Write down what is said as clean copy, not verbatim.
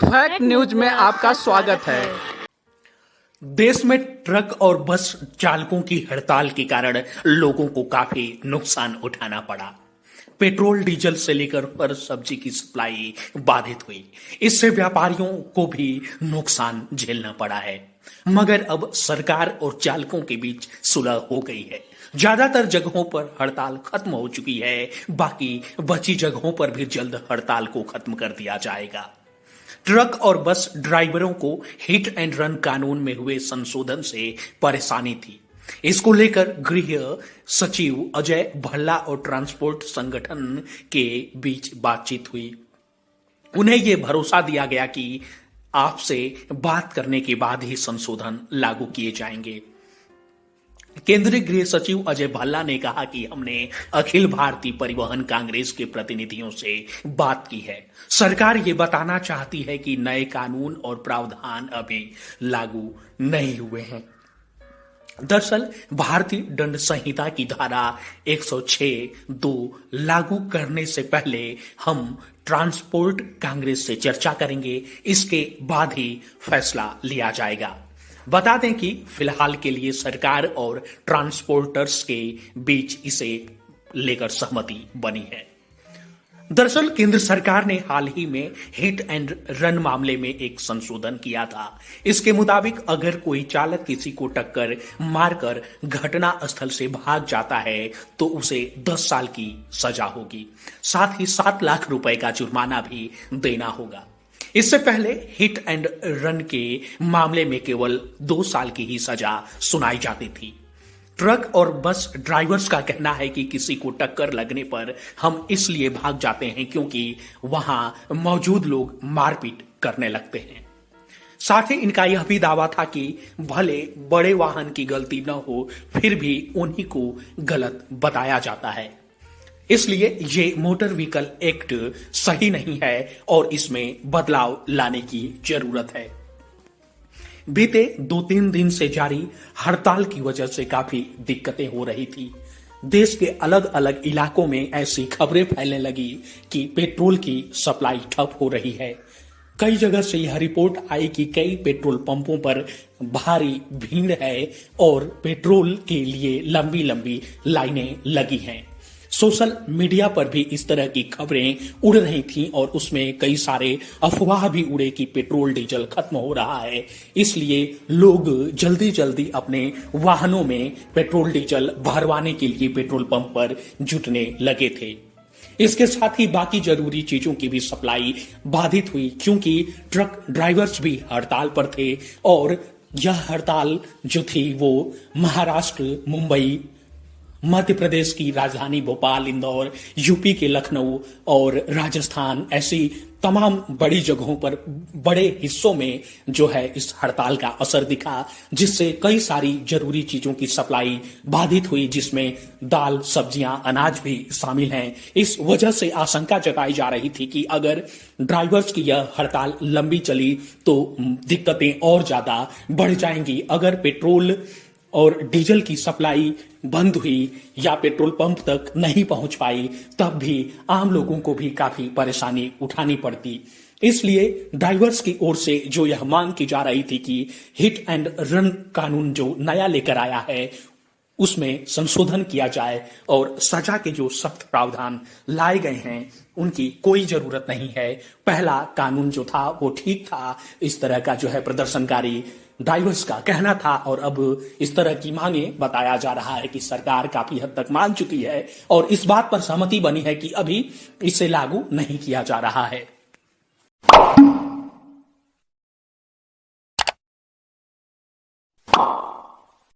Fact news में आपका स्वागत है। देश में ट्रक और बस चालकों की हड़ताल के कारण लोगों को काफी नुकसान उठाना पड़ा। पेट्रोल डीजल से लेकर फल सब्जी की सप्लाई बाधित हुई। इससे व्यापारियों को भी नुकसान झेलना पड़ा है। मगर अब सरकार और चालकों के बीच सुलह हो गई है। ज्यादातर जगहों पर हड़ताल खत्म हो चुकी है। बाकी बची जगहों पर भी जल्द हड़ताल को खत्म कर दिया जाएगा। ट्रक और बस ड्राइवरों को हिट एंड रन कानून में हुए संशोधन से परेशानी थी। इसको लेकर गृह सचिव अजय भल्ला और ट्रांसपोर्ट संगठन के बीच बातचीत हुई। उन्हें यह भरोसा दिया गया कि आपसे बात करने के बाद ही संशोधन लागू किए जाएंगे। केंद्रीय गृह सचिव अजय भल्ला ने कहा कि हमने अखिल भारतीय परिवहन कांग्रेस के प्रतिनिधियों से बात की है। सरकार ये बताना चाहती है कि नए कानून और प्रावधान अभी लागू नहीं हुए हैं। दरअसल भारतीय दंड संहिता की धारा 106(2) लागू करने से पहले हम ट्रांसपोर्ट कांग्रेस से चर्चा करेंगे। इसके बाद ही फैसला लिया जाएगा। बता दें कि फिलहाल के लिए सरकार और ट्रांसपोर्टर्स के बीच इसे लेकर सहमति बनी है। दरअसल केंद्र सरकार ने हाल ही में हिट एंड रन मामले में एक संशोधन किया था। इसके मुताबिक अगर कोई चालक किसी को टक्कर मारकर घटना स्थल से भाग जाता है तो उसे 10 साल की सजा होगी। साथ ही 7 लाख रुपए का जुर्माना भी देना होगा। इससे पहले हिट एंड रन के मामले में केवल 2 साल की ही सजा सुनाई जाती थी। ट्रक और बस ड्राइवर्स का कहना है कि किसी को टक्कर लगने पर हम इसलिए भाग जाते हैं क्योंकि वहां मौजूद लोग मारपीट करने लगते हैं। साथ ही इनका यह भी दावा था कि भले बड़े वाहन की गलती न हो फिर भी उन्हीं को गलत बताया जाता है। इसलिए ये मोटर व्हीकल एक्ट सही नहीं है और इसमें बदलाव लाने की जरूरत है। बीते 2-3 दिन से जारी हड़ताल की वजह से काफी दिक्कतें हो रही थी। देश के अलग अलग इलाकों में ऐसी खबरें फैलने लगी कि पेट्रोल की सप्लाई ठप हो रही है। कई जगह से यह रिपोर्ट आई कि कई पेट्रोल पंपों पर भारी भीड़ है और पेट्रोल के लिए लंबी लंबी लाइनें लगी हैं। सोशल मीडिया पर भी इस तरह की खबरें उड़ रही थीं और उसमें कई सारे अफवाह भी उड़े कि पेट्रोल डीजल खत्म हो रहा है। इसलिए लोग जल्दी जल्दी अपने वाहनों में पेट्रोल डीजल भरवाने के लिए पेट्रोल पंप पर जुटने लगे थे। इसके साथ ही बाकी जरूरी चीजों की भी सप्लाई बाधित हुई क्योंकि ट्रक ड्राइवर्स भी हड़ताल पर थे और यह हड़ताल जो थी वो महाराष्ट्र, मुंबई, मध्य प्रदेश की राजधानी भोपाल, इंदौर, यूपी के लखनऊ और राजस्थान ऐसी तमाम बड़ी जगहों पर बड़े हिस्सों में जो है इस हड़ताल का असर दिखा, जिससे कई सारी जरूरी चीजों की सप्लाई बाधित हुई, जिसमें दाल, सब्जियां, अनाज भी शामिल हैं। इस वजह से आशंका जताई जा रही थी कि अगर ड्राइवर्स की यह हड़ताल लंबी चली तो दिक्कतें और ज्यादा बढ़ जाएंगी। अगर पेट्रोल और डीजल की सप्लाई बंद हुई या पेट्रोल पंप तक नहीं पहुंच पाई तब भी आम लोगों को भी काफी परेशानी उठानी पड़ती। इसलिए ड्राइवर्स की ओर से जो यह मांग की जा रही थी कि हिट एंड रन कानून जो नया लेकर आया है उसमें संशोधन किया जाए और सजा के जो सख्त प्रावधान लाए गए हैं उनकी कोई जरूरत नहीं है। पहला कानून जो था वो ठीक था, इस तरह का जो है प्रदर्शनकारी ड्राइवर्स का कहना था और अब इस तरह की मांगे बताया जा रहा है कि सरकार काफी हद तक मान चुकी है और इस बात पर सहमति बनी है कि अभी इसे लागू नहीं किया जा रहा है।